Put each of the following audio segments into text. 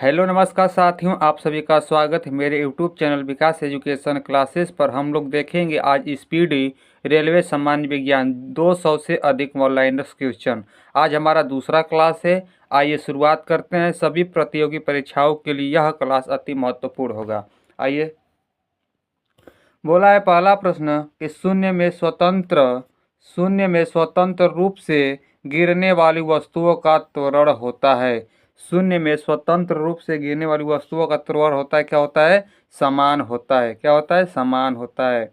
Hello नमस्कार साथियों, आप सभी का स्वागत है मेरे यूट्यूब चैनल विकास एजुकेशन क्लासेस पर। हम लोग देखेंगे आज स्पीडी रेलवे सामान्य विज्ञान 200 से अधिक वन लाइनर्स क्वेश्चन। आज हमारा दूसरा क्लास है। आइए शुरुआत करते हैं। सभी प्रतियोगी परीक्षाओं के लिए यह क्लास अति महत्वपूर्ण होगा। आइए, बोला है पहला प्रश्न कि शून्य में स्वतंत्र रूप से गिरने वाली वस्तुओं का त्वरण होता है। शून्य में स्वतंत्र रूप से गिरने वाली वस्तुओं का त्वरण होता है, क्या होता है? समान होता है। क्या होता है? समान होता है।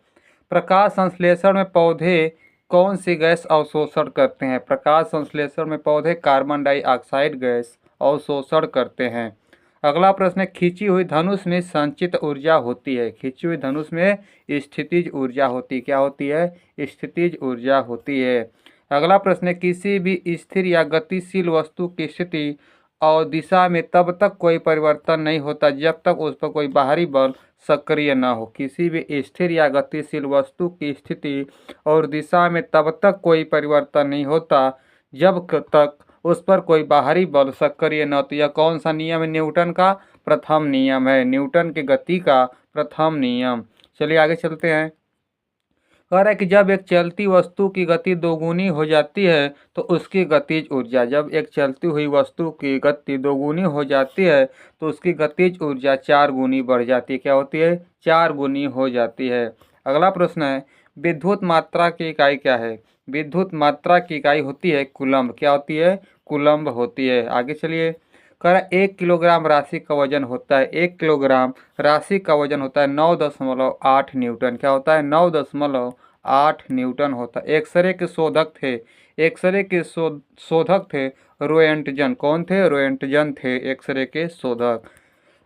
प्रकाश संश्लेषण में पौधे कौन सी गैस अवशोषण करते हैं? प्रकाश संश्लेषण में पौधे कार्बन डाइऑक्साइड गैस अवशोषण करते हैं। अगला प्रश्न है, खींची हुई धनुष में संचित ऊर्जा होती है। खींची हुई धनुष में स्थितिज ऊर्जा होती है। क्या होती है? स्थितिज ऊर्जा होती है। अगला प्रश्न है, किसी भी स्थिर या गतिशील वस्तु की स्थिति और दिशा में तब तक कोई परिवर्तन नहीं होता जब तक उस पर कोई बाहरी बल सक्रिय न हो। किसी भी स्थिर या गतिशील वस्तु की स्थिति और दिशा में तब तक कोई परिवर्तन नहीं होता जब तक उस पर कोई बाहरी बल सक्रिय न हो। तो यह कौन सा नियम है? न्यूटन का प्रथम नियम है। न्यूटन की गति का प्रथम नियम। चलिए आगे चलते हैं। कह रहा है कि जब एक चलती वस्तु की गति दोगुनी हो जाती है तो उसकी गतिज ऊर्जा, जब एक चलती हुई वस्तु की गति दोगुनी हो जाती है तो उसकी गतिज ऊर्जा 4 गुनी बढ़ जाती है। क्या होती है? 4 गुनी हो जाती है। अगला प्रश्न है, विद्युत मात्रा की इकाई क्या है? विद्युत मात्रा की इकाई होती है कूलम्ब। क्या होती है? कूलम्ब होती है। आगे चलिए। कह रहा है 1 किलोग्राम राशि का वजन होता है, 1 किलोग्राम राशि का वजन होता है 9.8 न्यूटन। क्या होता है? 9.8 न्यूटन होता है। एक्सरे के शोधक थे, एक्सरे के शोधक थे रोएंटजन। कौन थे? रोएंटजन थे एक्सरे के शोधक।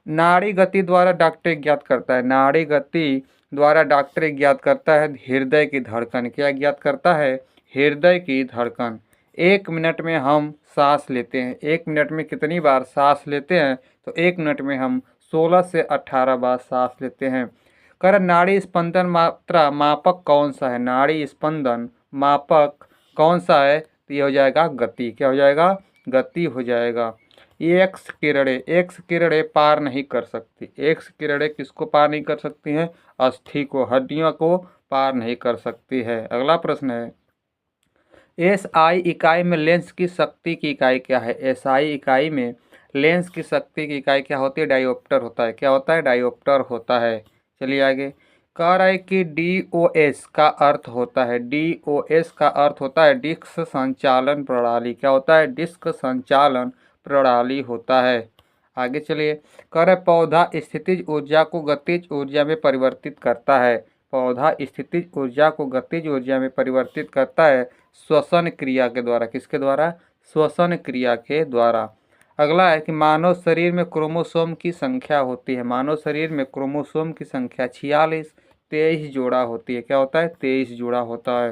नाड़ी गति द्वारा डॉक्टर ज्ञात करता है, नाड़ी गति द्वारा डॉक्टर ज्ञात करता है हृदय की धड़कन। क्या ज्ञात करता है? हृदय की धड़कन। 1 मिनट में हम सांस लेते हैं, 1 मिनट में कितनी बार सांस लेते हैं? तो 1 मिनट में हम 16 से 18 बार सांस लेते हैं। कर नाड़ी स्पंदन मात्रा मापक कौन सा है? नाड़ी स्पंदन मापक कौन सा है? तो ये हो जाएगा गति। क्या हो जाएगा? गति हो जाएगा। एक्स किरणें पार नहीं कर सकती। एक्स किरणें किसको पार नहीं कर सकती हैं? अस्थि को, हड्डियों को पार नहीं कर सकती है। अगला प्रश्न है, एसआई इकाई में लेंस की शक्ति की इकाई क्या है? एसआई इकाई में लेंस की शक्ति की इकाई क्या होती है? डायोप्टर होता है। क्या होता है? डायोप्टर होता है। चलिए आगे। कह रहा है कि डीओएस का अर्थ होता है, डीओएस का अर्थ होता है डिस्क संचालन प्रणाली। क्या होता है? डिस्क संचालन प्रणाली होता है। आगे चलिए। कह रहा है पौधा स्थितिज ऊर्जा को गतिज ऊर्जा में परिवर्तित करता है। पौधा स्थितिज ऊर्जा को गतिज ऊर्जा में परिवर्तित करता है श्वसन क्रिया के द्वारा। किसके द्वारा? श्वसन क्रिया के द्वारा। अगला है कि मानव शरीर में क्रोमोसोम की संख्या होती है। मानव शरीर में क्रोमोसोम की संख्या 46, 23 जोड़ा होती है। क्या होता है? 23 जोड़ा होता है।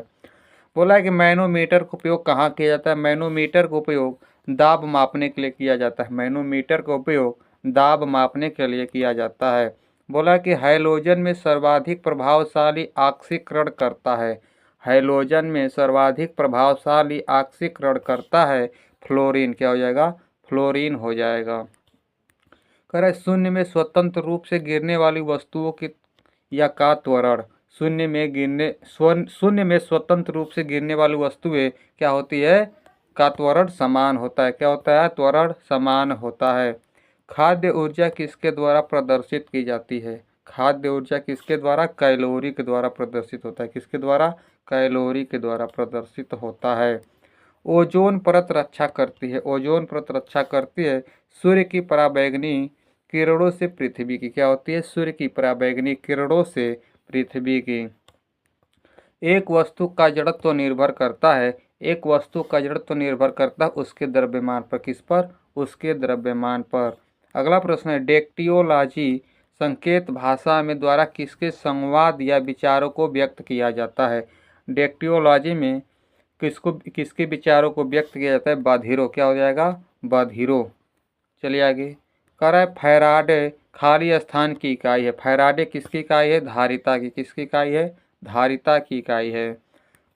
बोला है कि मैनोमीटर का उपयोग कहाँ किया जाता है? मैनोमीटर का उपयोग दाब मापने के लिए किया जाता है। मैनोमीटर का उपयोग दाब मापने के लिए किया जाता है। बोला कि हैलोजन में सर्वाधिक प्रभावशाली ऑक्सीकरण करता है। हैलोजन में सर्वाधिक प्रभावशाली ऑक्सीकरण करता है फ्लोरीन। क्या हो जाएगा? फ्लोरीन हो जाएगा। कह रहा है शून्य में स्वतंत्र रूप से गिरने वाली वस्तुओं की या का त्वरण। शून्य में स्वतंत्र रूप से गिरने वाली वस्तुएं क्या होती है? का त्वरण समान होता है। क्या होता है? त्वरण समान होता है। खाद्य ऊर्जा किसके द्वारा प्रदर्शित की जाती है? खाद्य ऊर्जा किसके द्वारा? कैलोरी के द्वारा प्रदर्शित होता है। किसके द्वारा? कैलोरी के द्वारा प्रदर्शित होता है। ओजोन परत रक्षा करती है, ओजोन परत रक्षा करती है सूर्य की पराबैंगनी किरणों से पृथ्वी की। क्या होती है? सूर्य की पराबैंगनी किरणों से पृथ्वी की। एक वस्तु का जड़त्व तो निर्भर करता है, एक वस्तु का जड़त्व तो निर्भर करता है उसके द्रव्यमान पर। किस पर? उसके द्रव्यमान पर। अगला प्रश्न है, डेक्टियोलॉजी संकेत भाषा में द्वारा किसके संवाद या विचारों को व्यक्त किया जाता है? डेक्टियोलॉजी में किसके विचारों को व्यक्त किया जाता है? बधिरों। क्या हो जाएगा? बधिरों। चलिए आगे। कह रहा है फैराडे खाली स्थान की इकाई है। फैराडे किसकी इकाई है? धारिता की। किसकी इकाई है? धारिता की इकाई है।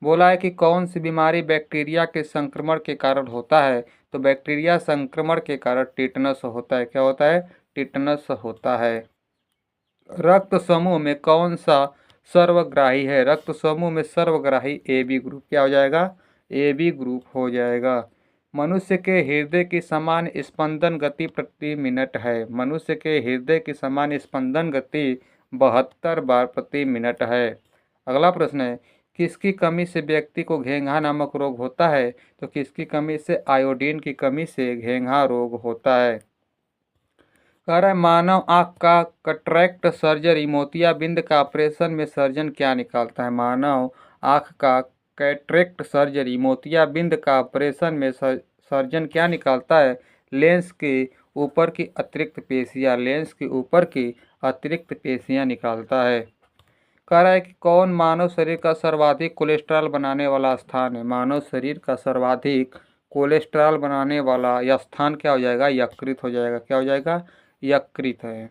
बोला है कि कौन सी बीमारी बैक्टीरिया के संक्रमण के कारण होता है, तो बैक्टीरिया संक्रमण के कारण टिटनस होता है। क्या होता है? टिटनस होता है। रक्त समूह में कौन सा सर्वग्राही है? रक्त समूह में सर्वग्राही ए बी ग्रुप। क्या हो जाएगा? ए बी ग्रुप हो जाएगा। मनुष्य के हृदय की सामान्य स्पंदन गति प्रति मिनट है। मनुष्य के हृदय की सामान्य स्पंदन गति 72 बार प्रति मिनट है। अगला प्रश्न है, किसकी कमी से व्यक्ति को घेंघा नामक रोग होता है? तो किसकी कमी से? आयोडीन की कमी से घेंघा रोग होता है। कह रहा है मानव आंख का कटरैक्ट सर्जरी मोतियाबिंद का ऑपरेशन में सर्जन क्या निकालता है? मानव आंख का कैटरेक्ट सर्जरी मोतियाबिंद का ऑपरेशन में सर्जन क्या निकालता है? लेंस के ऊपर की अतिरिक्त पेशियां। लेंस के ऊपर की अतिरिक्त पेशियां निकालता है। कह रहा है कि कौन मानव शरीर का सर्वाधिक कोलेस्ट्रॉल बनाने वाला स्थान है? मानव शरीर का सर्वाधिक कोलेस्ट्रॉल बनाने वाला यह स्थान क्या हो जाएगा? यकृत हो जाएगा। क्या हो जाएगा? यकृत है।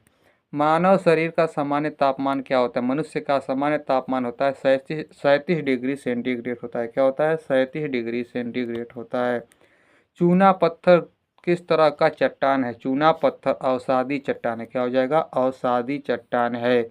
मानव शरीर का सामान्य तापमान क्या होता है? मनुष्य का सामान्य तापमान होता है 37 डिग्री सेंटीग्रेड होता है। क्या होता है? 37 डिग्री सेंटीग्रेड होता है। चूना पत्थर किस तरह का चट्टान है? चूना पत्थर अवसादी चट्टान है। क्या हो जाएगा? अवसादी चट्टान है।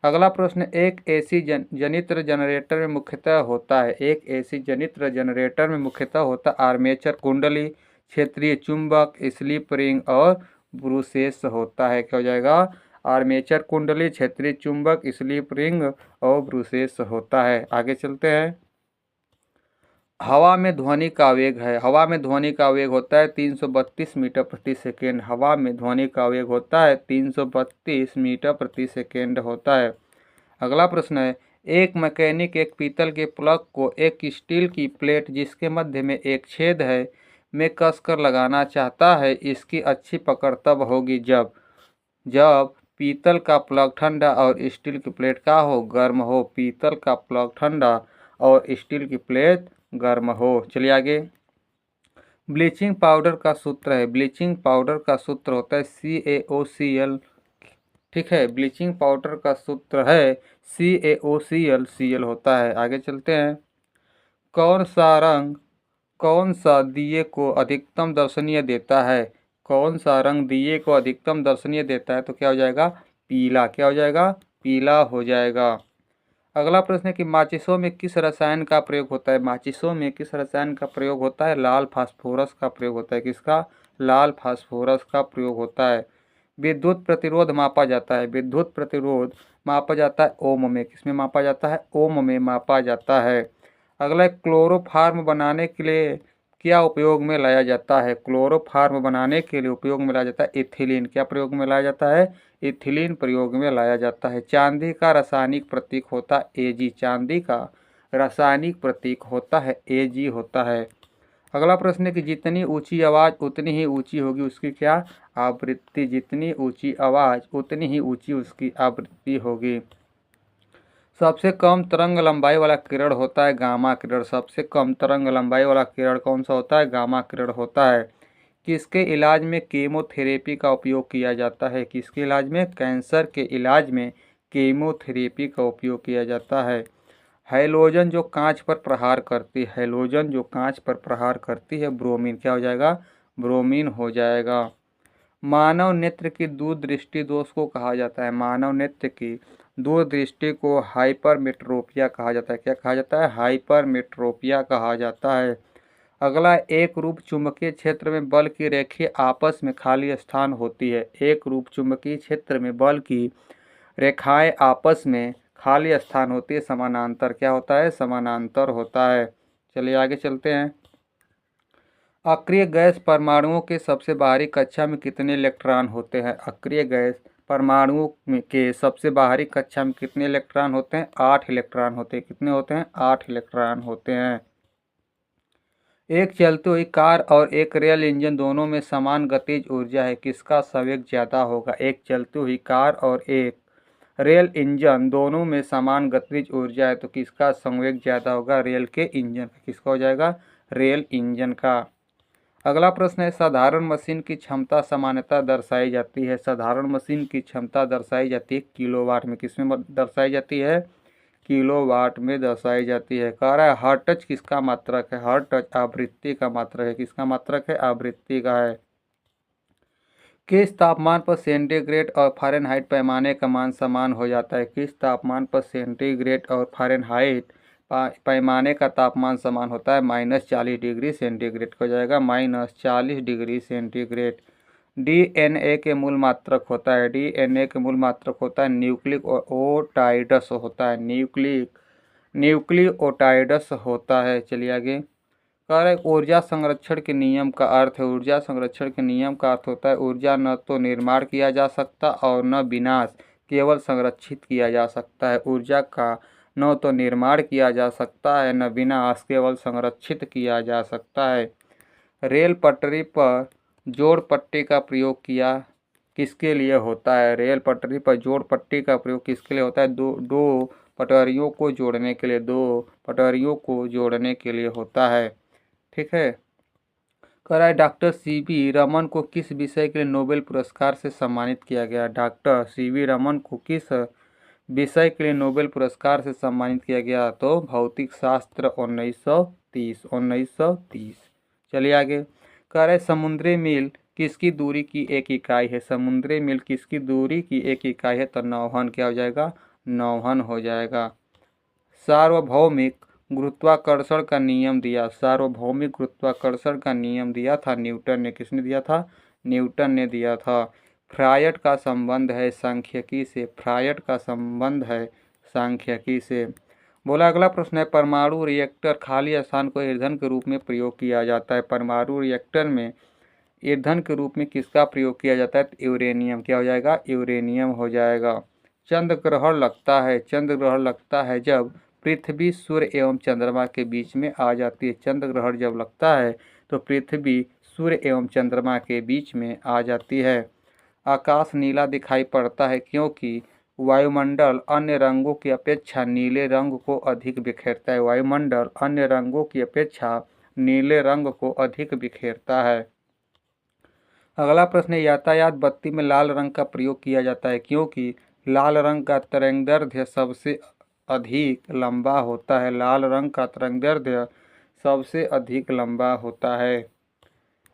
अगला प्रश्न, एक एसी जनित्र जनरेटर में मुख्यतः होता है। एक एसी जनित्र जनरेटर में मुख्यतः होता है आर्मेचर कुंडली, क्षेत्रीय चुंबक, स्लिप रिंग और ब्रूसेस होता है। क्या हो जाएगा? आर्मेचर कुंडली, क्षेत्रीय चुंबक, स्लिप रिंग और ब्रूसेस होता है। आगे चलते हैं। हवा में ध्वनि का वेग है। हवा में ध्वनि का वेग होता है 332 मीटर प्रति सेकेंड। हवा में ध्वनि का वेग होता है 332 मीटर प्रति सेकेंड होता है। अगला प्रश्न है, एक मैकेनिक एक पीतल के प्लग को एक स्टील की प्लेट जिसके मध्य में एक छेद है में कसकर लगाना चाहता है। इसकी अच्छी पकड़ तब होगी जब जब पीतल का प्लग ठंडा और स्टील की प्लेट का हो? गर्म हो। पीतल का प्लग ठंडा और स्टील की प्लेट गर्म हो। चलिए आगे। ब्लीचिंग पाउडर का सूत्र है। ब्लीचिंग पाउडर का सूत्र होता है CaOCl। ठीक है, ब्लीचिंग पाउडर का सूत्र है CaOCl। Cl होता है। आगे चलते हैं। कौन सा दिए को अधिकतम दर्शनीय देता है? कौन सा रंग दिए को अधिकतम दर्शनीय देता है? तो क्या हो जाएगा? पीला। क्या हो जाएगा? पीला हो जाएगा। अगला प्रश्न है कि माचिसों में किस रसायन का प्रयोग होता है? माचिसों में किस रसायन का प्रयोग होता है? लाल फास्फोरस का प्रयोग होता है। किसका? लाल फास्फोरस का प्रयोग होता है। विद्युत प्रतिरोध मापा जाता है। विद्युत प्रतिरोध मापा जाता है ओम में। किसमें मापा जाता है? ओम में मापा जाता है। अगला, क्लोरोफार्म बनाने के लिए क्या उपयोग में लाया जाता है? क्लोरोफार्म बनाने के लिए उपयोग में लाया जाता है इथिलीन। क्या प्रयोग में लाया जाता है? इथिलीन प्रयोग में लाया जाता है। चांदी का रासायनिक प्रतीक होता है Ag। चांदी का रासायनिक प्रतीक होता है Ag होता है। अगला प्रश्न है कि जितनी ऊंची आवाज़ उतनी ही ऊंची होगी उसकी क्या? आवृत्ति। जितनी ऊंची आवाज़ उतनी ही ऊंची उसकी आवृत्ति होगी। सबसे कम तरंग लंबाई वाला किरण होता है गामा किरण। सबसे कम तरंग लंबाई वाला किरण कौन सा होता है? गामा किरण होता है। किसके इलाज में कीमोथेरेपी का उपयोग किया जाता है? किसके इलाज में? कैंसर के इलाज में कीमोथेरेपी का उपयोग किया जाता है। हैलोजन जो कांच पर प्रहार करती है। हैलोजन जो कांच पर प्रहार करती है ब्रोमीन। क्या हो जाएगा? ब्रोमीन हो जाएगा। मानव नेत्र की दूरदृष्टि दोष को कहा जाता है। मानव नेत्र की दूरदृष्टि को हाइपरमेट्रोपिया कहा जाता है। क्या कहा जाता है? हाइपरमेट्रोपिया कहा जाता है। अगला, एक रूप चुंबकीय क्षेत्र में बल की रेखाएं आपस में खाली स्थान होती है। एक रूप चुंबकीय क्षेत्र में बल की रेखाएं आपस में खाली स्थान होती है समानांतर। क्या होता है? समानांतर होता है। चलिए आगे चलते हैं। अक्रिय गैस परमाणुओं के सबसे बाहरी कक्षा में कितने इलेक्ट्रॉन होते हैं? अक्रिय गैस परमाणुओं के सबसे बाहरी कक्षा में कितने इलेक्ट्रॉन होते हैं? 8 इलेक्ट्रॉन होते हैं। कितने होते हैं? 8 इलेक्ट्रॉन होते हैं। एक चलती हुई कार और एक रेल इंजन दोनों में समान गतिज ऊर्जा है। किसका संवेग ज़्यादा होगा? एक चलती हुई कार और एक रेल इंजन दोनों में समान गतिज ऊर्जा है तो किसका संवेग ज़्यादा होगा? रेल के इंजन का। किसका हो जाएगा? रेल इंजन का। अगला प्रश्न है, साधारण मशीन की क्षमता सामान्यतः दर्शाई जाती है। साधारण मशीन की क्षमता दर्शाई जाती है किलोवाट में। किसमें दर्शाई जाती है? किलोवाट में दर्शाई जाती है। कह रहा है हर्ट्ज किसका मात्रक है? हर्ट्ज आवृत्ति का मात्रक है। किसका मात्रक है? आवृत्ति का है। किस तापमान पर सेंटीग्रेड और फ़ारेनहाइट पैमाने का मान समान हो जाता है? किस तापमान पर सेंटीग्रेड और फ़ारेनहाइट पैमाने का तापमान समान होता है? -40 डिग्री सेंटीग्रेड हो जाएगा, -40 डिग्री सेंटीग्रेड। डीएनए के मूल मात्रक होता है, डीएनए के मूल मात्रक होता है न्यूक्लियोटाइड्स होता है, न्यूक्लियोटाइड्स होता है। चलिए आगे। कह रहे ऊर्जा संरक्षण के नियम का अर्थ है, ऊर्जा संरक्षण के नियम का अर्थ होता है ऊर्जा न तो निर्माण किया जा सकता और न विनाश, केवल संरक्षित किया जा सकता है। ऊर्जा का न तो निर्माण किया जा सकता है न विनाश, केवल संरक्षित किया जा सकता है। रेल पटरी पर जोड़ पट्टी का प्रयोग किया किसके लिए होता है? रेल पटरी पर जोड़ पट्टी का प्रयोग किसके लिए होता है? दो पटरियों को जोड़ने के लिए, दो पटरियों को जोड़ने के लिए होता है। ठीक है। कह रहा है डॉक्टर सीवी रमन को किस विषय के लिए नोबेल पुरस्कार से सम्मानित किया गया? डॉक्टर सीवी रमन को किस विषय के लिए नोबेल पुरस्कार से सम्मानित किया गया? तो भौतिक शास्त्र 1930। चलिए आगे। कह रहे समुद्री मील किसकी दूरी की एक इकाई है? समुद्री मील किसकी दूरी की एक इकाई है? तो नौहन। क्या हो जाएगा? नौहन हो जाएगा। सार्वभौमिक गुरुत्वाकर्षण का नियम दिया, सार्वभौमिक गुरुत्वाकर्षण का नियम दिया था न्यूटन ने। किसने दिया था? न्यूटन ने दिया था। फ्रायड का संबंध है सांख्यिकी से, फ्रायड का संबंध है सांख्यिकी से। बोला अगला प्रश्न है परमाणु रिएक्टर खाली स्थान को ईंधन के रूप में प्रयोग किया जाता है। परमाणु रिएक्टर में ईंधन के रूप में किसका प्रयोग किया जाता है? यूरेनियम। क्या हो जाएगा? यूरेनियम हो जाएगा। चंद्र ग्रहण लगता है, चंद्र ग्रहण लगता है जब पृथ्वी सूर्य एवं चंद्रमा के बीच में आ जाती है। चंद्र ग्रहण जब लगता है तो पृथ्वी सूर्य एवं चंद्रमा के बीच में आ जाती है। आकाश नीला दिखाई पड़ता है क्योंकि वायुमंडल अन्य रंगों की अपेक्षा नीले रंग को अधिक बिखेरता है। वायुमंडल अन्य रंगों की अपेक्षा नीले रंग को अधिक बिखेरता है। अगला प्रश्न है यातायात बत्ती में लाल रंग का प्रयोग किया जाता है क्योंकि लाल रंग का तरंगदैर्ध्य सबसे अधिक लंबा होता है। लाल रंग का तरंगदैर्ध्य सबसे अधिक लंबा होता है।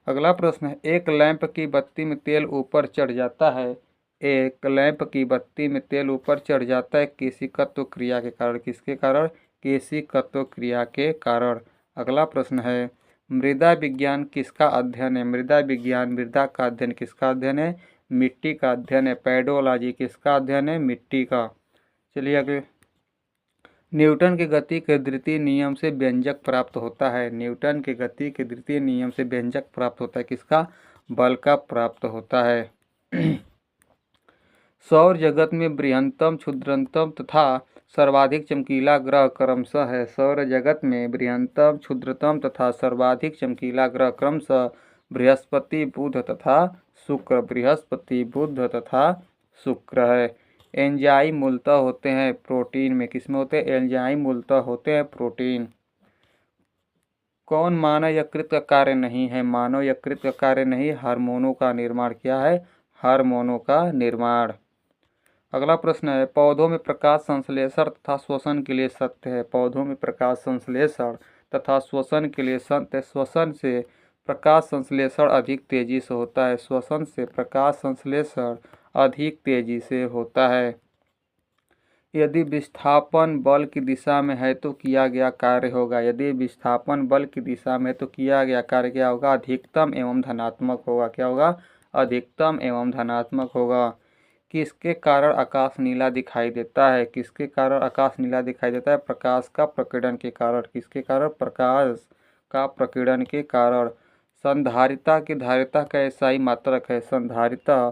अगला प्रश्न है एक लैंप की बत्ती में तेल ऊपर चढ़ जाता है, एक लैंप की बत्ती में तेल ऊपर चढ़ जाता है केशिकत्व क्रिया के कारण। किसके कारण? केशिकत्व क्रिया के कारण। अगला प्रश्न है मृदा विज्ञान किसका अध्ययन है? मृदा विज्ञान, मृदा का अध्ययन किसका अध्ययन है? मिट्टी का अध्ययन है। पेडोलॉजी किसका अध्ययन है? मिट्टी का। चलिए आगे। न्यूटन के गति के द्वितीय नियम से व्यंजक प्राप्त होता है। न्यूटन के गति के द्वितीय नियम से व्यंजक प्राप्त होता है किसका? बल का प्राप्त होता है। सौर जगत में बृहत्तम, क्षुद्रतम तथा सर्वाधिक चमकीला ग्रह क्रमशः है। सौर जगत में बृहत्तम, क्षुद्रतम तथा सर्वाधिक चमकीला ग्रह क्रमशः बृहस्पति, बुध तथा शुक्र, बृहस्पति, बुध तथा शुक्र है। एंजाइम मूलतः होते हैं प्रोटीन में। किसमें होते हैं? एंजाइम मूलतः होते हैं प्रोटीन। कौन मानव यकृत का कार्य नहीं है? मानव यकृत का कार्य नहीं, हार्मोनों का निर्माण। क्या है? हार्मोनों का निर्माण। अगला प्रश्न है पौधों में प्रकाश संश्लेषण तथा श्वसन के लिए सत्य है। पौधों में प्रकाश संश्लेषण तथा श्वसन के लिए सत्य। श्वसन से प्रकाश संश्लेषण अधिक तेजी से होता है। श्वसन से प्रकाश संश्लेषण अधिक तेजी से होता है। यदि विस्थापन बल की दिशा में है तो किया गया कार्य होगा। यदि विस्थापन बल की दिशा में तो किया गया कार्य क्या होगा? अधिकतम एवं धनात्मक होगा। क्या होगा? अधिकतम एवं धनात्मक होगा। किसके कारण आकाश नीला दिखाई देता है? किसके कारण आकाश नीला दिखाई देता है? प्रकाश का प्रकीर्णन के कारण। किसके कारण? प्रकाश का प्रकीर्णन के कारण। संधारिता की धारिता का एसआई मात्रक है। संधारिता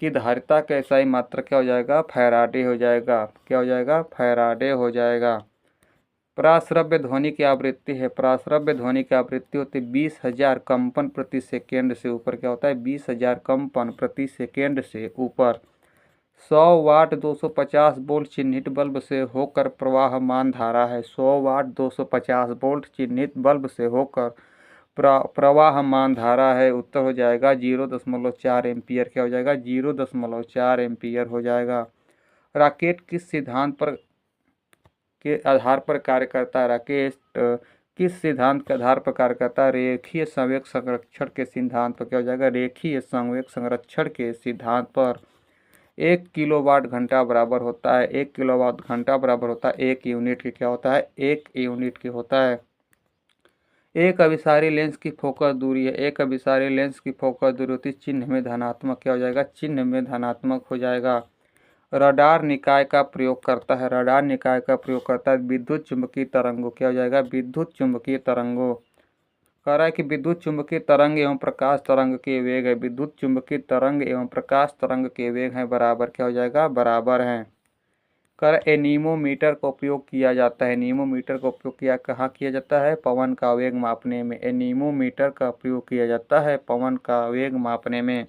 की धारिता का एसआई मात्रक क्या हो जाएगा? फैराडे हो जाएगा। क्या हो जाएगा? फैराडे हो जाएगा। प्राश्रव्य ध्वनि की आवृत्ति है। प्राश्रव्य ध्वनि की आवृत्ति होती है 20,000 कंपन प्रति सेकेंड से ऊपर। क्या होता है? 20,000 कंपन प्रति सेकेंड से ऊपर। 100 वाट 250 वोल्ट चिन्हित बल्ब से होकर प्रवाहमान धारा है। 100 वाट 250 वोल्ट चिन्हित बल्ब से होकर प्रवाहमान धारा है। उत्तर हो जाएगा 0.4 एम्पियर। क्या हो जाएगा? 0.4 एम्पियर हो जाएगा। रॉकेट किस सिद्धांत पर के आधार पर कार्य करता है? राकेश किस सिद्धांत के आधार पर कार्य करता है? रेखीय संवेग संरक्षण के सिद्धांत पर। क्या हो जाएगा? रेखीय संवेग संरक्षण के सिद्धांत पर। 1 किलोवाट घंटा बराबर होता है, 1 किलोवाट घंटा बराबर होता है 1 यूनिट के। क्या होता है? 1 यूनिट के होता है। एक अभिसारी लेंस की फोकस दूरी है, एक अभिसारी लेंस की फोकस दूरी होती है चिन्ह में धनात्मक। क्या हो जाएगा? चिन्ह में धनात्मक हो जाएगा। रडार निकाय का प्रयोग करता है, रडार निकाय का प्रयोग करता है विद्युत चुंबकीय तरंगों। क्या हो जाएगा? विद्युत चुंबकीय तरंगों। कह रहा है कि विद्युत चुंबकीय तरंग एवं प्रकाश तरंग के वेग है, विद्युत चुंबकीय तरंग एवं प्रकाश तरंग के वेग हैं बराबर। क्या हो जाएगा? बराबर हैं। कर एनीमोमीटर का उपयोग किया जाता है, एनीमोमीटर का उपयोग कहाँ किया जाता है? पवन का वेग मापने में। एनीमोमीटर का प्रयोग किया जाता है पवन का वेग मापने में।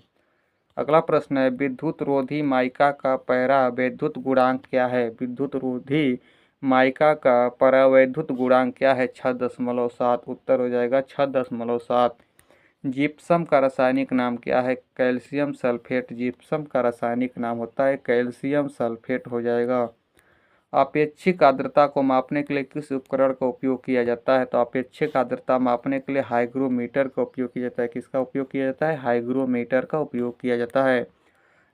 अगला प्रश्न है विद्युत रोधी माइका का परावैद्युत गुणांक क्या है? विद्युत रोधी माइका का परावैद्युत गुणांक क्या है? 6.7। उत्तर हो जाएगा 6.7। जिप्सम का रासायनिक नाम क्या है? Calcium sulphate. जिप्सम का रासायनिक नाम होता है कैल्शियम सल्फेट हो जाएगा। अपेक्षिक आर्द्रता को मापने के लिए किस उपकरण का उपयोग किया जाता है? तो अपेक्षिक आर्द्रता मापने के लिए हाइग्रोमीटर का उपयोग किया जाता है। किसका उपयोग किया जाता है? हाइग्रोमीटर का उपयोग किया जाता है।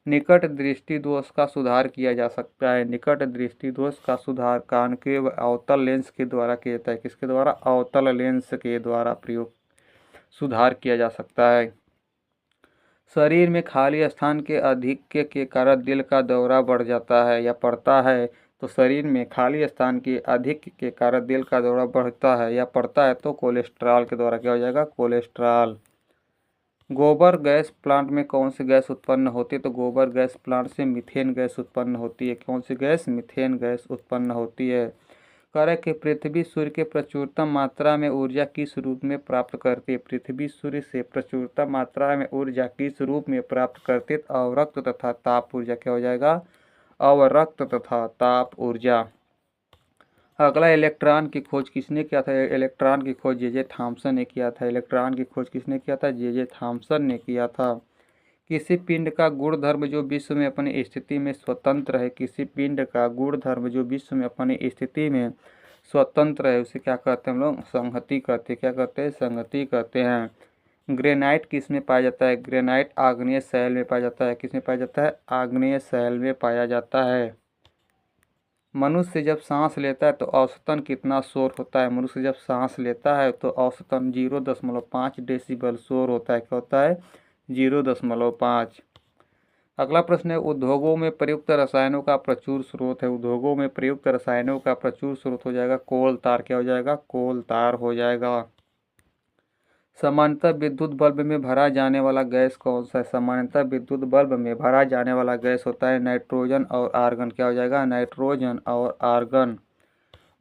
निकट दृष्टि दोष का सुधार किया जा सकता है, निकट दृष्टि दोष का सुधार कॉनकेव अवतल लेंस के द्वारा किया जाता है। किसके द्वारा? अवतल लेंस के द्वारा प्रयोग सुधार किया जा सकता है। शरीर में खाली स्थान के अधिक के कारण दिल का दौरा बढ़ जाता है या पड़ता है? तो शरीर में खाली स्थान के अधिक के कारण दिल का दौरा बढ़ता है या पड़ता है तो कोलेस्ट्रॉल के द्वारा। क्या हो जाएगा? कोलेस्ट्रॉल। गोबर गैस प्लांट में कौन सी गैस उत्पन्न होती है? तो गोबर गैस प्लांट से मीथेन गैस उत्पन्न होती है। कौन सी गैस? मीथेन गैस उत्पन्न होती है। कह रहा है कि पृथ्वी सूर्य के प्रचुरतम मात्रा में ऊर्जा किस रूप में प्राप्त करती है? पृथ्वी सूर्य से प्रचुरतम मात्रा में ऊर्जा किस रूप में प्राप्त करती है? अवरक्त तथा ताप ऊर्जा। क्या हो जाएगा? अवरक्त तथा ताप ऊर्जा। अगला इलेक्ट्रॉन की खोज किसने किया था? इलेक्ट्रॉन की खोज जे थॉमसन ने किया था। इलेक्ट्रॉन की खोज किसने किया था? जे थॉमसन ने किया था। किसी पिंड का गुणधर्म जो विश्व में अपनी स्थिति में स्वतंत्र है, किसी पिंड का गुणधर्म जो विश्व में अपनी स्थिति में स्वतंत्र है उसे क्या कहते हैं हम लोग? संहति कहते हैं। क्या कहते हैं? संहति कहते हैं। ग्रेनाइट किस में पाया जाता है? ग्रेनाइट आग्नेय शैल में पाया जाता है। किस में पाया जाता है? आग्नेय शैल में पाया जाता है। मनुष्य जब सांस लेता है तो औसतन कितना शोर होता है? मनुष्य जब सांस लेता है तो औसतन 0.5 डेसिबल शोर होता है। क्या होता है? 0.5। अगला प्रश्न है उद्योगों में प्रयुक्त रसायनों का प्रचुर स्रोत है। उद्योगों में प्रयुक्त रसायनों का प्रचुर स्रोत हो जाएगा कोल तार। क्या हो जाएगा? कोल तार हो जाएगा। सामान्यतः विद्युत बल्ब में भरा जाने वाला गैस कौन सा है? सामान्यतः विद्युत बल्ब में भरा जाने वाला गैस होता है नाइट्रोजन और आर्गन। क्या हो जाएगा? नाइट्रोजन और आर्गन।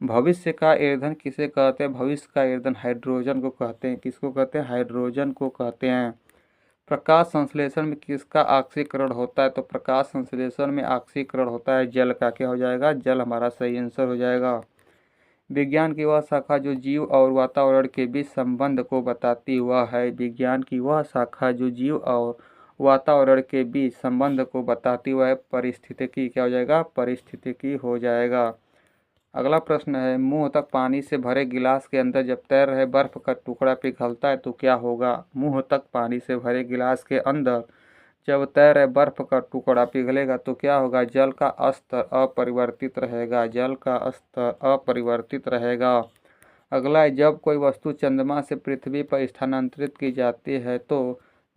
भविष्य का ईंधन किसे कहते हैं? भविष्य का ईंधन हाइड्रोजन को कहते हैं। किसको कहते हैं? हाइड्रोजन को कहते हैं। प्रकाश संश्लेषण में किसका ऑक्सीकरण होता है? तो प्रकाश संश्लेषण में ऑक्सीकरण होता है जल का। क्या हो जाएगा? जल हमारा सही आंसर हो जाएगा। विज्ञान की वह शाखा जो जीव और वातावरण के बीच संबंध को बताती हुआ है। विज्ञान की वह शाखा जो जीव और वातावरण के बीच संबंध को बताती हुआ है पारिस्थितिकी। क्या हो जाएगा? पारिस्थितिकी हो जाएगा। अगला प्रश्न है मुंह तक पानी से भरे गिलास के अंदर जब तैर रहे बर्फ का टुकड़ा पिघलता है तो क्या होगा? मुंह तक पानी से भरे गिलास के अंदर जब तैर रहे बर्फ का टुकड़ा पिघलेगा तो क्या होगा? जल का स्तर अपरिवर्तित रहेगा, जल का स्तर अपरिवर्तित रहेगा। अगला है जब कोई वस्तु चंद्रमा से पृथ्वी पर स्थानांतरित की जाती है तो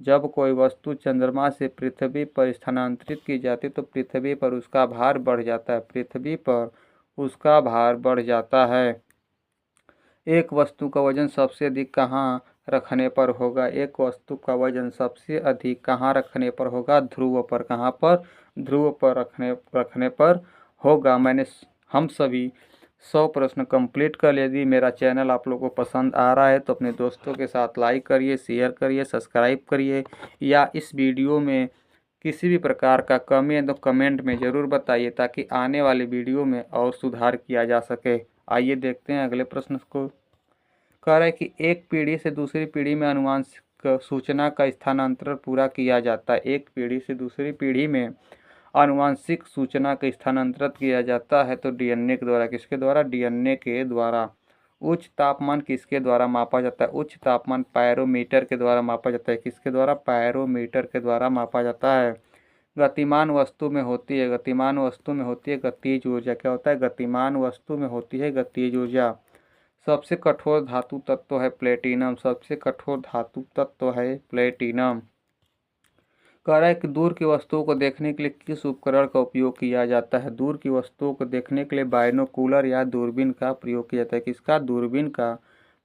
जब कोई वस्तु चंद्रमा से पृथ्वी पर स्थानांतरित की जाती है तो पृथ्वी पर उसका भार बढ़ जाता है, पृथ्वी पर उसका भार बढ़ जाता है। एक वस्तु का वजन सबसे अधिक कहाँ रखने पर होगा? एक वस्तु का वजन सबसे अधिक कहाँ रखने पर होगा? ध्रुव पर। कहाँ पर? ध्रुव पर रखने पर होगा। हम सभी 100 प्रश्न कंप्लीट कर लिए। यदि मेरा चैनल आप लोगों को पसंद आ रहा है तो अपने दोस्तों के साथ लाइक करिए, शेयर करिए, सब्सक्राइब करिए, या इस वीडियो में किसी भी प्रकार का कमी है तो कमेंट में ज़रूर बताइए ताकि आने वाले वीडियो में और सुधार किया जा सके। आइए देखते हैं अगले प्रश्न को। कह रहा है कि एक पीढ़ी से दूसरी पीढ़ी में अनुवांशिक सूचना का स्थानांतरण पूरा किया जाता है। एक पीढ़ी से दूसरी पीढ़ी में आनुवांशिक सूचना को स्थानांतरित किया जाता है तो डीएनए के द्वारा। किसके द्वारा? डीएनए के द्वारा। उच्च तापमान किसके द्वारा मापा जाता है? उच्च तापमान पायरोमीटर के द्वारा मापा जाता है। किसके द्वारा? पायरोमीटर के द्वारा मापा जाता है। गतिमान वस्तु में होती है, गतिमान वस्तु में होती है गतिज ऊर्जा। क्या होता है? गतिमान वस्तु में होती है गतिज ऊर्जा। सबसे कठोर धातु तत्व है प्लेटिनम। सबसे कठोर धातु तत्व है प्लेटिनम। कह रहा है कि दूर की वस्तुओं को देखने के लिए किस उपकरण का उपयोग किया जाता है? दूर की वस्तुओं को देखने के लिए बाइनोकुलर या दूरबीन का प्रयोग किया जाता है। किसका? दूरबीन का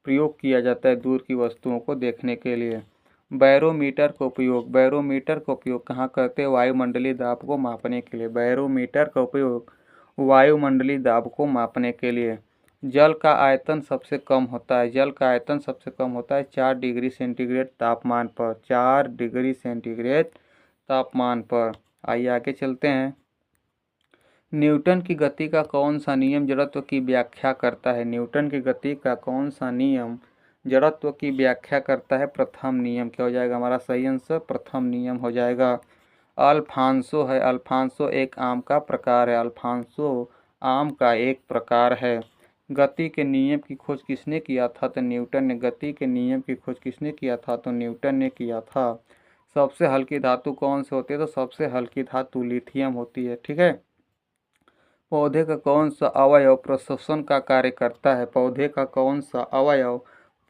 प्रयोग किया जाता है दूर की वस्तुओं को देखने के लिए। बैरोमीटर का उपयोग, बैरोमीटर का उपयोग कहाँ करते हैं? वायुमंडलीय दाब को मापने के लिए। बैरोमीटर का उपयोग वायुमंडलीय दाब को मापने के लिए। जल का आयतन सबसे कम होता है, जल का आयतन सबसे कम होता है 4 डिग्री सेंटीग्रेड तापमान पर। 4 डिग्री सेंटीग्रेड तापमान पर। आइए आगे चलते हैं। न्यूटन की गति का कौन सा नियम जड़त्व की व्याख्या करता है? न्यूटन की गति का कौन सा नियम जड़त्व की व्याख्या करता है? प्रथम नियम। क्या हो जाएगा हमारा सही आंसर? प्रथम नियम हो जाएगा। अल्फांसो है, अल्फांसो एक आम का प्रकार है, अल्फांसो आम का एक प्रकार है। गति के नियम की खोज किसने किया था? तो न्यूटन ने। गति के नियम की खोज किसने किया था? तो न्यूटन ने किया था। सबसे हल्की धातु कौन सी होती है? तो सबसे हल्की धातु लिथियम होती है। ठीक है। पौधे का कौन सा अवयव प्रश्वसन का कार्य करता है? पौधे का कौन सा अवयव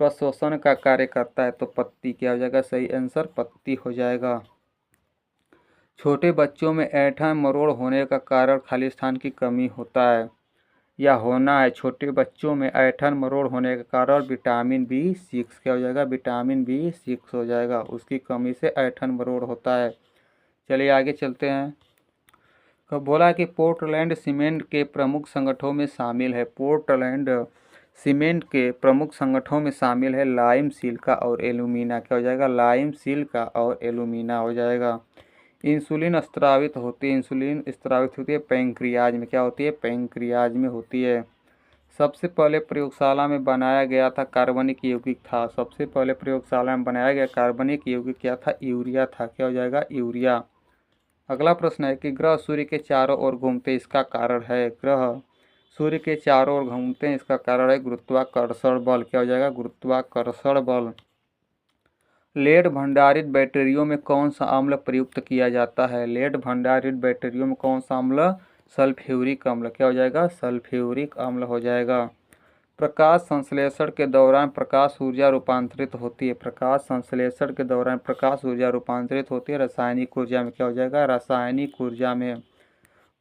प्रश्वसन का कार्य करता है? तो पत्ती। क्या हो जाएगा सही आंसर? पत्ती हो जाएगा। छोटे बच्चों में ऐंठन मरोड़ होने का कारण खाली स्थान की कमी होता है या होना है? छोटे बच्चों में ऐंठन मरोड़ होने का कारण विटामिन B6। क्या हो जाएगा? विटामिन B6 हो जाएगा। उसकी कमी से ऐंठन मरोड़ होता है। चलिए आगे चलते हैं। कब बोला कि पोर्टलैंड सीमेंट के प्रमुख संगठनों में शामिल है? पोर्टलैंड सीमेंट के प्रमुख संगठनों में शामिल है लाइम, सिलिका और एल्यूमिना। क्या हो जाएगा? लाइम, सिलिका और एल्यूमिना हो जाएगा। इंसुलिन स्रावित होती है, इंसुलिन स्रावित होती है पैंक्रियाज में। क्या होती है? पैंक्रियाज में होती है। सबसे पहले प्रयोगशाला में बनाया गया था कार्बनिक यौगिक था। सबसे पहले प्रयोगशाला में बनाया गया कार्बनिक यौगिक क्या था? यूरिया था। क्या हो जाएगा? यूरिया। अगला प्रश्न है कि ग्रह सूर्य के चारों ओर घूमते हैं, इसका कारण है? ग्रह सूर्य के चारों ओर घूमते हैं, इसका कारण है गुरुत्वाकर्षण बल। क्या हो जाएगा? गुरुत्वाकर्षण बल। लेड भंडारित बैटरियों में कौन सा अम्ल प्रयुक्त किया जाता है? लेड भंडारित बैटरियों में कौन सा अम्ल? सल्फ्यूरिक अम्ल। क्या हो जाएगा? सल्फ्यूरिक अम्ल हो जाएगा। प्रकाश संश्लेषण के दौरान प्रकाश ऊर्जा रूपांतरित होती है। प्रकाश संश्लेषण के दौरान प्रकाश ऊर्जा रूपांतरित होती है रासायनिक ऊर्जा में। क्या हो जाएगा? रासायनिक ऊर्जा में।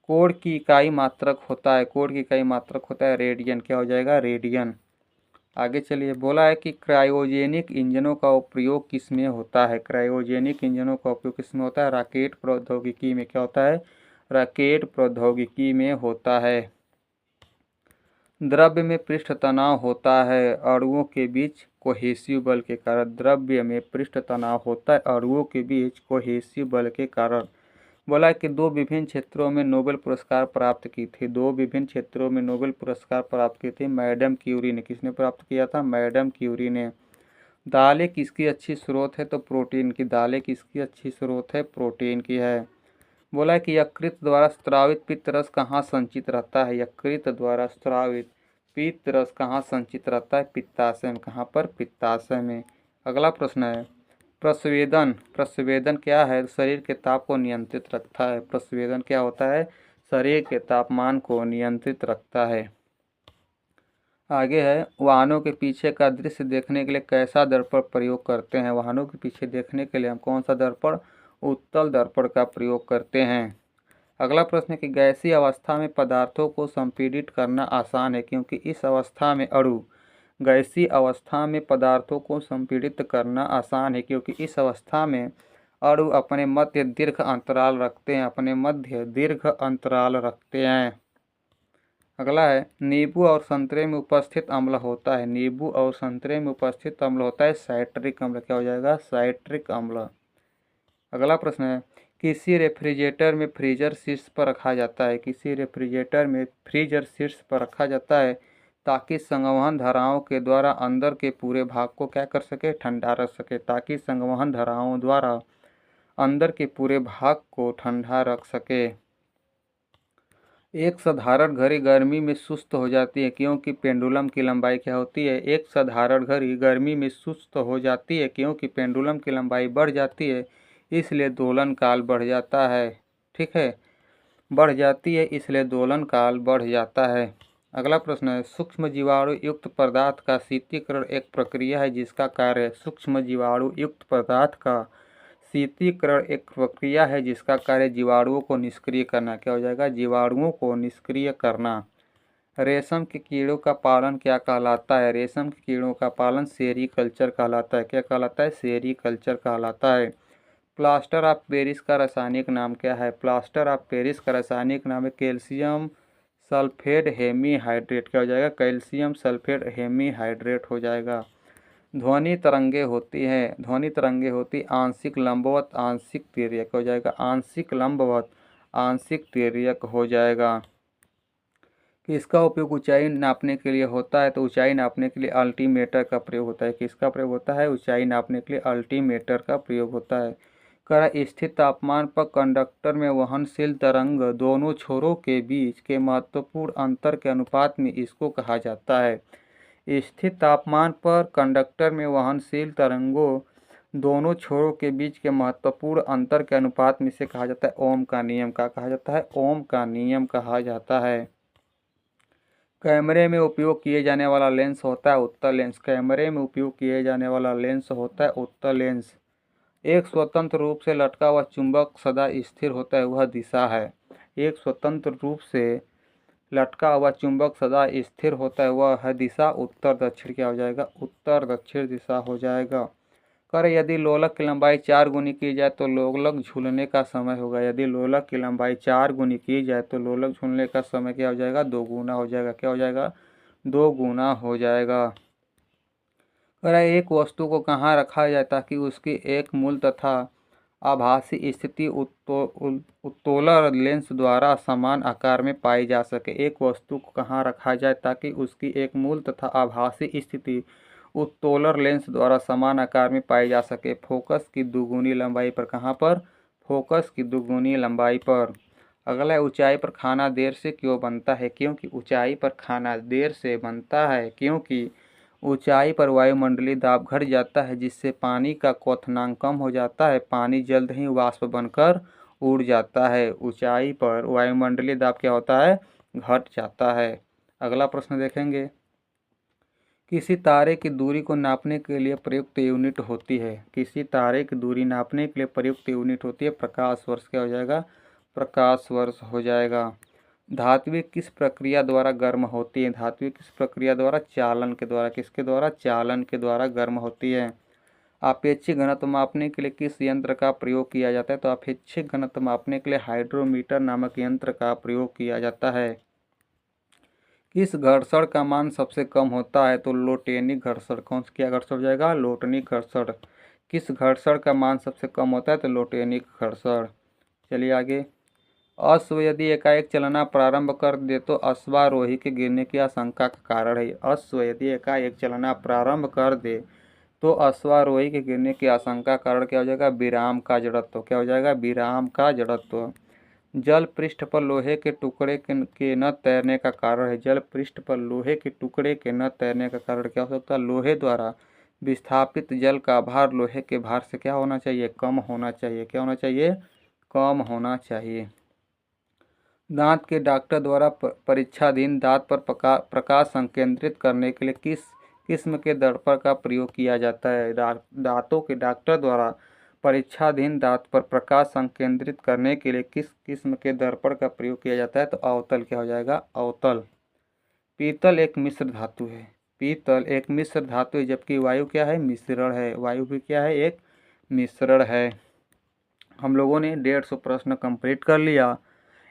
कोण की इकाई मात्रक होता है, कोण की इकाई मात्रक होता है रेडियन। क्या हो जाएगा? रेडियन। आगे चलिए। बोला है कि क्रायोजेनिक इंजनों का उपयोग किसमें होता है? क्रायोजेनिक इंजनों का उपयोग किसमें होता है? रॉकेट प्रौद्योगिकी में। क्या होता है? रॉकेट प्रौद्योगिकी में होता है। द्रव्य में पृष्ठ तनाव होता है अणुओं के बीच कोहेसिव बल के कारण। द्रव्य में पृष्ठ तनाव होता है अणुओं के बीच कोहेसिव बल के कारण। बोला कि 2 विभिन्न क्षेत्रों में नोबेल पुरस्कार प्राप्त की थी। 2 विभिन्न क्षेत्रों में नोबेल पुरस्कार प्राप्त की थी मैडम क्यूरी ने। किसने प्राप्त किया था? मैडम क्यूरी ने। दालें किसकी अच्छी स्रोत है? तो प्रोटीन की। दालें किसकी अच्छी स्रोत है? प्रोटीन की है। बोला कि यकृत द्वारा स्रावित पित्तरस कहाँ संचित रहता है? यकृत द्वारा स्रावित पित्तरस कहाँ संचित रहता है? पित्ताशय में। कहाँ पर? पित्ताशय में। अगला प्रश्न है प्रस्वेदन। प्रस्वेदन क्या है? शरीर के ताप को नियंत्रित रखता है। प्रस्वेदन क्या होता है? शरीर के तापमान को नियंत्रित रखता है। आगे है वाहनों के पीछे का दृश्य देखने के लिए कैसा दर्पण प्रयोग करते हैं? वाहनों के पीछे देखने के लिए हम कौन सा दर्पण? उत्तल दर्पण का प्रयोग करते हैं। अगला प्रश्न है कि गैसीय अवस्था में पदार्थों को संपीड़ित करना आसान है क्योंकि इस अवस्था में अणु गैसीय अवस्था में पदार्थों को संपीड़ित करना आसान है क्योंकि इस अवस्था में अणु अपने मध्य दीर्घ अंतराल रखते हैं, अपने मध्य दीर्घ अंतराल रखते हैं। अगला है नींबू और संतरे में उपस्थित अम्ल होता है। नींबू और संतरे में उपस्थित अम्ल होता है साइट्रिक अम्ल। क्या हो जाएगा? साइट्रिक अम्ल। अगला प्रश्न है किसी रेफ्रिजरेटर में फ्रीजर शीर्ष पर रखा जाता है। किसी रेफ्रिजरेटर में फ्रीजर शीर्ष पर रखा जाता है ताकि संवहन धाराओं के द्वारा अंदर के पूरे भाग को क्या कर सके? ठंडा रख सके। ताकि संवहन धाराओं द्वारा अंदर के पूरे भाग को ठंडा रख सके। एक साधारण घड़ी गर्मी में सुस्त हो जाती है क्योंकि पेंडुलम की लंबाई क्या होती है। एक साधारण घड़ी गर्मी में सुस्त हो जाती है क्योंकि पेंडुलम की लंबाई बढ़ जाती है, इसलिए दोलन काल बढ़ जाता है। ठीक है, बढ़ जाती है इसलिए दोलन काल बढ़ जाता है। अगला प्रश्न है, सूक्ष्म जीवाणु युक्त पदार्थ का शीतलीकरण एक प्रक्रिया है जिसका कार्य। सूक्ष्म जीवाणु युक्त पदार्थ का शीतलीकरण एक प्रक्रिया है जिसका कार्य जीवाणुओं को निष्क्रिय करना। क्या हो जाएगा? जीवाणुओं को निष्क्रिय करना। रेशम के कीड़ों का पालन क्या कहलाता है? रेशम के कीड़ों का पालन सेरीकल्चर कहलाता है। क्या कहलाता है? सेरीकल्चर कहलाता है। प्लास्टर ऑफ पेरिस का रासायनिक नाम क्या है? प्लास्टर ऑफ पेरिस का रासायनिक नाम है कैल्शियम सल्फेट हेमीहाइड्रेट। क्या हो जाएगा? कैल्शियम सल्फेट हेमीहाइड्रेट हो जाएगा। ध्वनि तरंगे होती हैं, ध्वनि तरंगे होती आंशिक लंबवत आंशिक तिर्यक। हो जाएगा आंशिक लंबवत आंशिक तिर्यक हो जाएगा। किसका उपयोग ऊंचाई नापने के लिए होता है? तो ऊंचाई नापने के लिए अल्टीमीटर का प्रयोग होता है। किसका प्रयोग होता है? ऊंचाई नापने के लिए अल्टीमीटर का प्रयोग होता है। कड़ा स्थित तापमान पर कंडक्टर में वहनशील तरंग दोनों छोरों के बीच के महत्वपूर्ण अंतर के अनुपात में इसको कहा जाता है। स्थित तापमान पर कंडक्टर में वहनशील तरंगों दोनों छोरों के बीच के महत्वपूर्ण अंतर के अनुपात में इसे कहा जाता है ओम का नियम। का कहा जाता है? ओम का नियम कहा जाता है। कैमरे में उपयोग किए जाने वाला लेंस होता है उत्तल लेंस। कैमरे में उपयोग किए जाने वाला लेंस होता है उत्तल लेंस। एक स्वतंत्र रूप से लटका हुआ चुंबक सदा स्थिर होता है, वह दिशा है। एक स्वतंत्र रूप से लटका हुआ चुंबक सदा स्थिर होता है, वह है दिशा उत्तर दक्षिण। क्या हो जाएगा? उत्तर दक्षिण दिशा हो जाएगा। कर यदि लोलक की लंबाई 4 गुनी की जाए तो लोलक झूलने का समय होगा। यदि लोलक की लंबाई 4 गुनी की जाए तो लोलक झूलने का समय क्या हो जाएगा? 2 गुना हो जाएगा। क्या हो जाएगा? 2 गुना हो जाएगा। कर एक वस्तु को कहाँ रखा जाए ताकि उसकी एक मूल तथा आभासी स्थिति उत्तोलन लेंस द्वारा समान आकार में पाई जा सके। एक वस्तु को कहाँ रखा जाए ताकि उसकी एक मूल तथा आभासी स्थिति उत्तोलन लेंस द्वारा समान आकार में पाई जा सके। फोकस की दुगुनी लंबाई पर। कहाँ पर? फोकस की दुगुनी लंबाई पर। अगला, ऊंचाई पर खाना देर से क्यों बनता है? क्योंकि ऊंचाई पर खाना देर से बनता है क्योंकि ऊंचाई पर वायुमंडलीय दाब घट जाता है जिससे पानी का क्वथनांक कम हो जाता है। पानी जल्द ही वाष्प बनकर उड़ जाता है। ऊंचाई पर वायुमंडलीय दाब क्या होता है? घट जाता है। अगला प्रश्न देखेंगे, किसी तारे की दूरी को नापने के लिए प्रयुक्त यूनिट होती है। किसी तारे की दूरी नापने के लिए प्रयुक्त यूनिट होती है प्रकाश वर्ष। क्या हो जाएगा? प्रकाश वर्ष हो जाएगा। धातुएं किस प्रक्रिया द्वारा गर्म होती है? धातुएं किस प्रक्रिया द्वारा? चालन के द्वारा। किसके द्वारा? चालन के द्वारा गर्म होती है। आपेक्षिक घनत्व मापने के लिए किस यंत्र का प्रयोग किया जाता है? तो आपेक्षिक घनत्व मापने के लिए हाइड्रोमीटर नामक यंत्र का प्रयोग किया जाता है। किस घर्षण का मान सबसे कम होता है? तो लोटेनिक घर्षण। कौन सा क्या घर्षण हो जाएगा? लोटनिक घर्षण। किस घर्षण का मान सबसे कम होता है? तो लोटेनिक घर्षण। चलिए आगे। अश्व यदि एकाएक चलना प्रारंभ कर दे तो अश्वारोही के गिरने की आशंका का कारण है। अश्व यदि एकाएक चलना प्रारंभ कर दे तो अश्वारोही के गिरने की आशंका का कारण क्या हो जाएगा? विराम का जड़त्व। क्या हो जाएगा? विराम का जड़त्व। जल पृष्ठ पर लोहे के टुकड़े के न तैरने का कारण है। जल पृष्ठ पर लोहे के टुकड़े के न तैरने का कारण क्या हो सकता है? लोहे द्वारा विस्थापित जल का भार लोहे के भार से क्या होना चाहिए? कम होना चाहिए। क्या होना चाहिए? कम होना चाहिए। दांत के डॉक्टर द्वारा परीक्षाधीन दांत पर प्रकाश संकेंद्रित करने के लिए किस किस्म के दर्पण का प्रयोग किया जाता है? दांतों के डॉक्टर द्वारा परीक्षाधीन दांत पर प्रकाश संकेंद्रित करने के लिए किस किस्म के दर्पण का प्रयोग किया जाता है? तो अवतल। क्या हो जाएगा? अवतल। पीतल एक मिश्र धातु है। पीतल एक मिश्र धातु है जबकि वायु क्या है? मिश्रण है। वायु भी क्या है? एक मिश्रण है। हम लोगों ने 150 प्रश्न कंप्लीट कर लिया।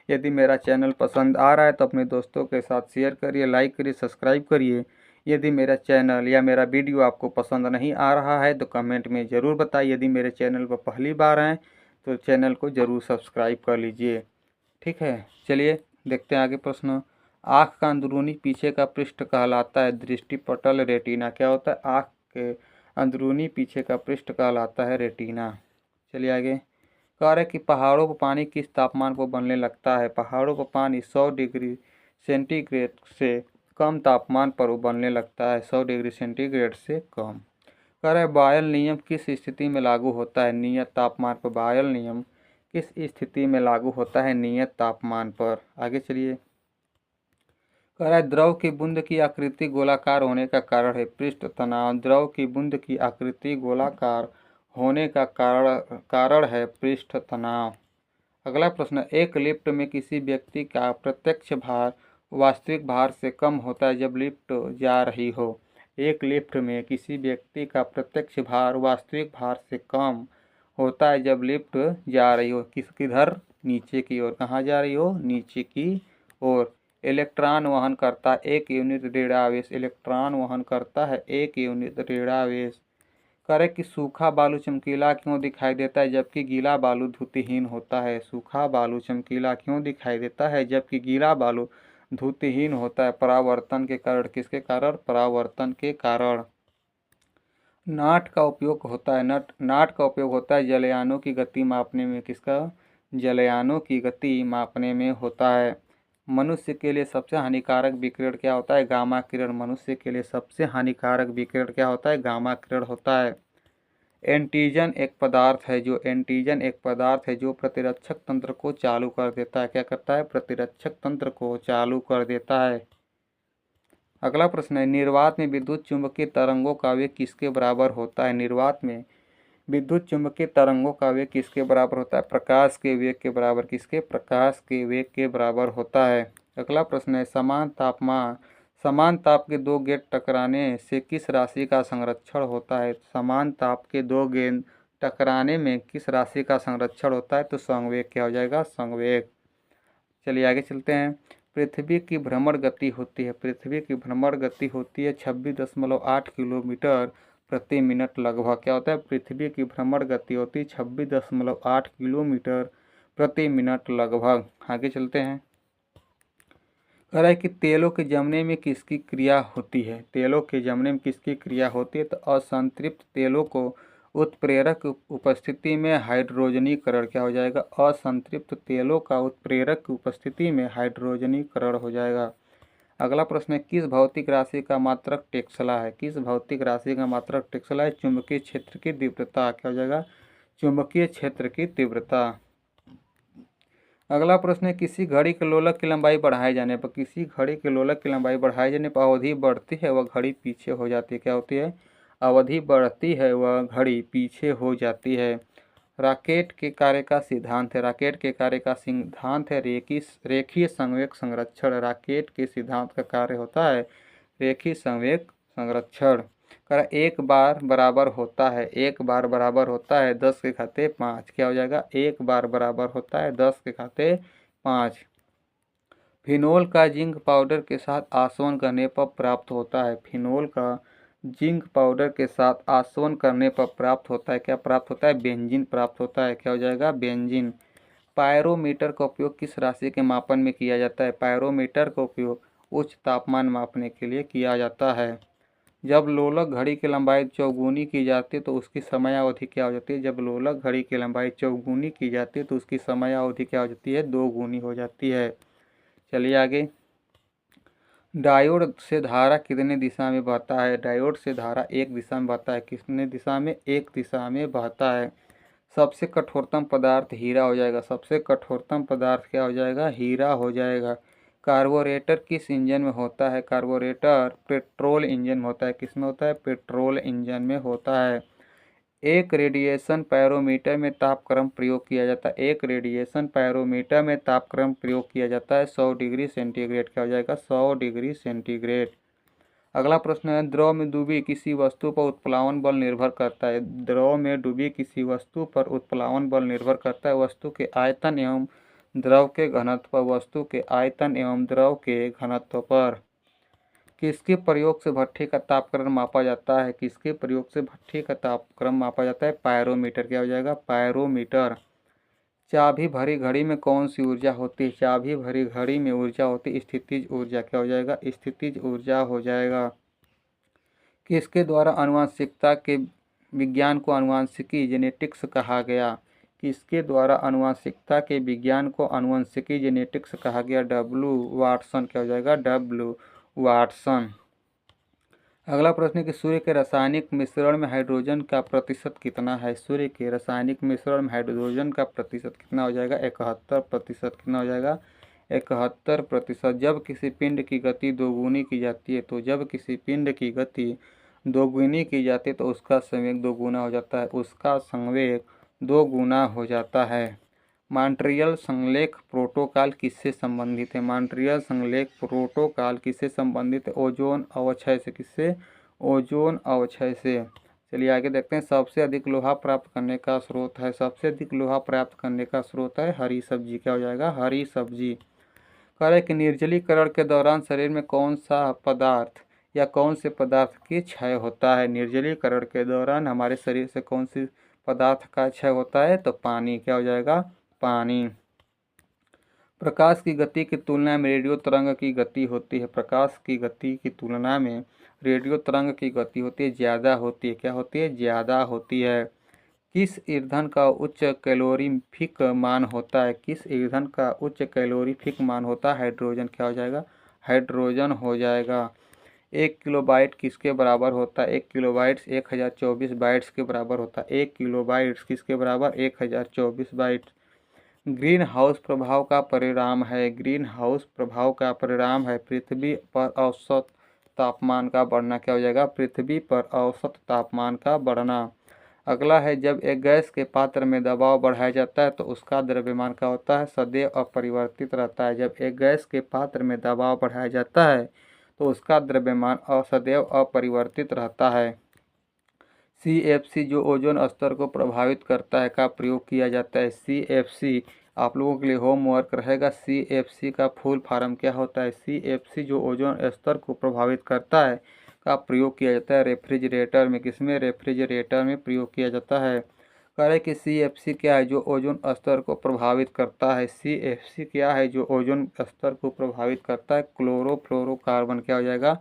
यदि मेरा चैनल पसंद आ रहा है तो अपने दोस्तों के साथ शेयर करिए, लाइक करिए, सब्सक्राइब करिए। यदि मेरा चैनल या मेरा वीडियो आपको पसंद नहीं आ रहा है तो कमेंट में ज़रूर बताइए। यदि मेरे चैनल पर पहली बार आएँ तो चैनल को ज़रूर सब्सक्राइब कर लीजिए। ठीक है, चलिए देखते हैं आगे प्रश्न। आँख का अंदरूनी पीछे का पृष्ठ कहलाता है दृष्टिपटल रेटिना। क्या होता है? आँख के अंदरूनी पीछे का पृष्ठ कहलाता है रेटिना। चलिए आगे। कह रहे कि पहाड़ों पर पानी किस तापमान पर बनने लगता है। पहाड़ों पर पानी 100 डिग्री सेंटीग्रेड से कम तापमान पर उबलने लगता है, 100 डिग्री सेंटीग्रेड से कम। कह रहे बॉयल नियम किस स्थिति में लागू होता है। नियत तापमान पर बॉयल नियम किस स्थिति में लागू होता है। नियत तापमान पर। आगे चलिए। कह रहा है द्रव की बूंद की आकृति गोलाकार होने का कारण है पृष्ठ तनाव। द्रव की बूंद की आकृति गोलाकार होने का कारण है पृष्ठ तनाव। अगला प्रश्न, एक लिफ्ट में किसी व्यक्ति का प्रत्यक्ष भार वास्तविक भार से कम होता है जब लिफ्ट जा रही हो। एक लिफ्ट में किसी व्यक्ति का प्रत्यक्ष भार वास्तविक भार से कम होता है जब लिफ्ट जा रही हो। किधर? नीचे की ओर। कहाँ जा रही हो? नीचे की ओर। इलेक्ट्रॉन वहन करता है 1 यूनिट ऋणावेश। इलेक्ट्रॉन वहन करता है 1 यूनिट ऋणावेश। करे कि सूखा बालू चमकीला क्यों दिखाई देता है जबकि गीला बालू धुतिहीन होता है। सूखा बालू चमकीला क्यों दिखाई देता है जबकि गीला बालू धुतिहीन होता है। परावर्तन के कारण। किसके कारण? परावर्तन के कारण। नाट का उपयोग होता है नाट का उपयोग होता है जलयानों की गति मापने में। किसका? जलयानों की गति मापने में होता है। मनुष्य के लिए सबसे हानिकारक विकिरण क्या होता है? गामा किरण। मनुष्य के लिए सबसे हानिकारक विकिरण क्या होता है? गामा किरण होता है। एंटीजन एक पदार्थ है जो प्रतिरक्षक तंत्र को चालू कर देता है। क्या करता है? प्रतिरक्षक तंत्र को चालू कर देता है। अगला प्रश्न है, निर्वात में विद्युत चुंबकीय तरंगों का वेग किसके बराबर होता है। निर्वात में विद्युत चुंबकीय तरंगों का वेग किसके बराबर होता है? प्रकाश के वेग के बराबर। किसके? प्रकाश के वेग के बराबर होता है। अगला प्रश्न है, समान ताप के दो गेंद टकराने से किस राशि का संरक्षण होता है। समान ताप के दो गेंद टकराने में किस राशि का संरक्षण होता है? तो संवेग। क्या हो जाएगा? संवेग। चलिए आगे चलते हैं। पृथ्वी की भ्रमण गति होती है 26.8 किलोमीटर प्रति मिनट लगभग। क्या होता है? पृथ्वी की भ्रमण गति होती है 26.8 किलोमीटर प्रति मिनट लगभग। आगे चलते हैं। कह रहा है कि तेलों के जमने में किसकी क्रिया होती है। तेलों के जमने में किसकी क्रिया होती है? तो असंतृप्त तेलों को उत्प्रेरक उपस्थिति में हाइड्रोजनीकरण। क्या हो जाएगा? असंतृप्त तेलों का उत्प्रेरक उपस्थिति में हाइड्रोजनीकरण हो जाएगा। अगला प्रश्न है, किस भौतिक राशि का मात्रक टेस्ला है। किस भौतिक राशि का मात्रक टेस्ला है? चुंबकीय क्षेत्र की तीव्रता। क्या हो जाएगा? चुंबकीय क्षेत्र की तीव्रता। अगला प्रश्न है, किसी घड़ी के लोलक की लंबाई बढ़ाए जाने पर अवधि बढ़ती है वह घड़ी पीछे हो जाती है। क्या होती है? अवधि बढ़ती है वह घड़ी पीछे हो जाती है। रॉकेट के कार्य का सिद्धांत है रेखीय संवेग संरक्षण। रॉकेट के सिद्धांत का कार्य होता है रेखीय संवेग संरक्षण। एक बार बराबर होता है 10 के घाते 5। क्या हो जाएगा? एक बार बराबर होता है 10 के घाते 5। फिनोल का जिंक पाउडर के साथ आसवन करने पर प्राप्त होता है। फिनोल का जिंक पाउडर के साथ आसवन करने पर प्राप्त होता है। क्या प्राप्त होता है? बेंजीन प्राप्त होता है। क्या हो जाएगा? बेंजीन। पायरोमीटर का उपयोग किस राशि के मापन में किया जाता है। पायरोमीटर का उपयोग उच्च तापमान मापने के लिए किया जाता है। जब लोलक घड़ी की लंबाई चौगुनी की जाती है तो उसकी समयावधि क्या हो जाती है। जब लोलक घड़ी की लंबाई चौगुनी की जाती है तो उसकी समयावधि क्या हो जाती है? 2 गुनी हो जाती है। चलिए आगे। डायोड से धारा कितने दिशा में बहता है। डायोड से धारा एक दिशा में बहता है। कितने दिशा में? एक दिशा में बहता है। सबसे कठोरतम पदार्थ हीरा हो जाएगा। सबसे कठोरतम पदार्थ क्या हो जाएगा? हीरा हो जाएगा। कार्बोरेटर किस इंजन में होता है। कार्बोरेटर पेट्रोल इंजन में होता है। किस में होता है? पेट्रोल इंजन में होता है। एक रेडिएशन पैरोमीटर में तापक्रम प्रयोग किया जाता है। एक रेडिएशन पैरोमीटर में तापक्रम प्रयोग किया जाता है 100 डिग्री सेंटीग्रेड। क्या हो जाएगा? 100 डिग्री सेंटीग्रेड। अगला प्रश्न है, द्रव में डूबी किसी वस्तु पर उत्प्लावन बल निर्भर करता है। द्रव में डूबी किसी वस्तु पर उत्प्लावन बल निर्भर करता है वस्तु के आयतन एवं द्रव के घनत्व पर। वस्तु के आयतन एवं द्रव के घनत्व पर। किसके प्रयोग से भट्ठी का तापक्रम मापा जाता है। किसके प्रयोग से भट्ठी का तापक्रम मापा जाता है? पायरोमीटर। क्या हो जाएगा? पायरोमीटर। चाबी भरी घड़ी में कौन सी ऊर्जा होती है। चाबी भरी घड़ी में ऊर्जा होती है स्थितिज ऊर्जा। क्या हो जाएगा? स्थितिज ऊर्जा हो जाएगा। किसके द्वारा आनुवंशिकता के विज्ञान को आनुवंशिकी जेनेटिक्स कहा गया। किसके द्वारा आनुवंशिकता के विज्ञान को आनुवंशिकी जेनेटिक्स कहा गया? W Watson. क्या हो जाएगा? W Watson. अगला प्रश्न है कि सूर्य के रासायनिक मिश्रण में हाइड्रोजन का प्रतिशत कितना है? सूर्य के रासायनिक मिश्रण में हाइड्रोजन का प्रतिशत कितना हो जाएगा? 71%। कितना हो जाएगा? 71%। जब किसी पिंड की गति दोगुनी की जाती है जब किसी पिंड की गति दोगुनी की जाती है तो उसका संवेग दोगुना हो जाता है। उसका संवेग दोगुना हो जाता है। मॉन्ट्रियल संलेख प्रोटोकॉल किससे संबंधित है? मॉन्ट्रियल संलेख प्रोटोकॉल किससे संबंधित है? ओजोन अवक्षय से। किससे? ओजोन अवक्षय से। चलिए आगे देखते हैं। सबसे अधिक लोहा प्राप्त करने का स्रोत है। सबसे अधिक लोहा प्राप्त करने का स्रोत है हरी सब्जी। क्या हो जाएगा? हरी सब्जी। कह रहे कि निर्जलीकरण के दौरान शरीर में कौन सा पदार्थ या कौन से पदार्थ की क्षय होता है? निर्जलीकरण के दौरान हमारे शरीर से कौन सी पदार्थ का क्षय होता है? तो पानी। क्या हो जाएगा? पानी। प्रकाश की गति की तुलना में रेडियो तरंग की गति होती है। प्रकाश की गति की तुलना में रेडियो तरंग की गति होती है ज़्यादा होती है। क्या होती है? ज़्यादा होती है। किस ईंधन का उच्च कैलोरीफिक मान होता है? किस ईंधन का उच्च कैलोरीफिक मान होता है? हाइड्रोजन। क्या हो जाएगा? हाइड्रोजन हो जाएगा। 1 किलोबाइट किसके बराबर होता है? 1 किलोबाइट्स 1024 बाइट्स के बराबर होता है। 1 किलोबाइट्स किसके बराबर? 1024 बाइट्स। ग्रीन हाउस प्रभाव का परिणाम है। ग्रीन हाउस प्रभाव का परिणाम है पृथ्वी पर औसत तापमान का बढ़ना। क्या हो जाएगा? पृथ्वी पर औसत तापमान का बढ़ना। अगला है जब एक गैस के पात्र में दबाव बढ़ाया जाता है तो उसका द्रव्यमान क्या होता है? सदैव अपरिवर्तित रहता है। जब एक गैस के पात्र में दबाव बढ़ाया जाता है तो उसका द्रव्यमान सदैव अपरिवर्तित रहता है। CFC जो ओजोन स्तर को प्रभावित करता है का प्रयोग किया जाता है। CFC आप लोगों के लिए होमवर्क रहेगा। CFC का फुल फॉर्म क्या होता है? CFC जो ओजोन स्तर को प्रभावित करता है का प्रयोग किया जाता है रेफ्रिजरेटर में। किसमें? रेफ्रिजरेटर में प्रयोग किया जाता है। कह रहे कि CFC क्या है? जो ओजोन स्तर को प्रभावित करता है। CFC क्या है? जो ओजोन स्तर को प्रभावित करता है क्लोरोफ्लोरोकार्बन। क्या हो जाएगा?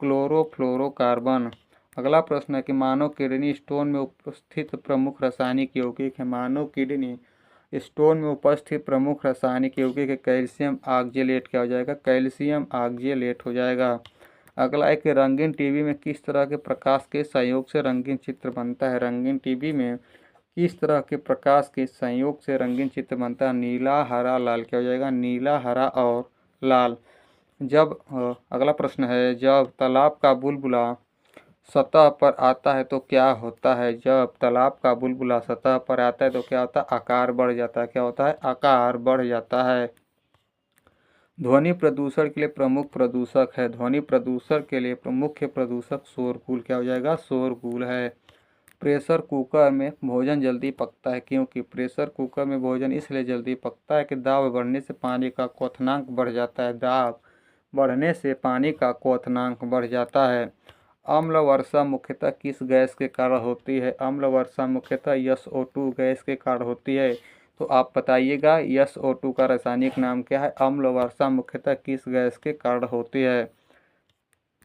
क्लोरोफ्लोरोकार्बन। अगला प्रश्न है कि मानव किडनी स्टोन में उपस्थित प्रमुख रासायनिक यौगिक है। मानव किडनी स्टोन में उपस्थित प्रमुख रासायनिक यौगिक है कैल्शियम ऑक्जेलेट। क्या हो जाएगा? कैल्शियम ऑक्जेलेट हो जाएगा। अगला है कि रंगीन टीवी में किस तरह के प्रकाश के संयोग से रंगीन चित्र बनता है? रंगीन टीवी में किस तरह के प्रकाश के संयोग से रंगीन चित्र बनता है? नीला, हरा, लाल। क्या हो जाएगा? नीला, हरा और लाल। जब अगला प्रश्न है जब तालाब का बुलबुला सतह पर आता है तो क्या होता है? जब तालाब का बुलबुला सतह पर आता है तो क्या होता है? आकार बढ़ जाता है। क्या होता है? आकार बढ़ जाता है। ध्वनि प्रदूषण के लिए प्रमुख प्रदूषक है। ध्वनि प्रदूषण के लिए मुख्य प्रदूषक शोरगुल। क्या हो जाएगा? शोरगुल है। प्रेशर कुकर में भोजन जल्दी पकता है क्योंकि प्रेशर कुकर में भोजन इसलिए जल्दी पकता है कि दाब बढ़ने से पानी का क्वथनांक बढ़ जाता है। दाब बढ़ने से पानी का क्वथनांक बढ़ जाता है। अम्ल वर्षा मुख्यतः किस गैस के कारण होती है? अम्ल वर्षा मुख्यतः SO2 गैस के कारण होती है। तो आप बताइएगा SO2 का रासायनिक नाम क्या है? अम्ल वर्षा मुख्यतः किस गैस के कारण होती है?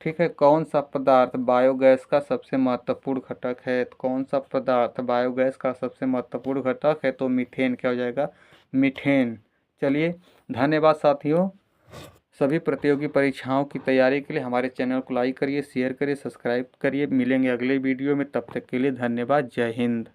ठीक है। कौन सा पदार्थ बायोगैस का सबसे महत्वपूर्ण घटक है? कौन सा पदार्थ बायोगैस का सबसे महत्वपूर्ण घटक है? तो मीथेन। क्या हो जाएगा? मीथेन। चलिए धन्यवाद साथियों। सभी प्रतियोगी परीक्षाओं की तैयारी के लिए हमारे चैनल को लाइक करिए, शेयर करिए, सब्सक्राइब करिए। मिलेंगे अगले वीडियो में, तब तक के लिए धन्यवाद। जय हिंद।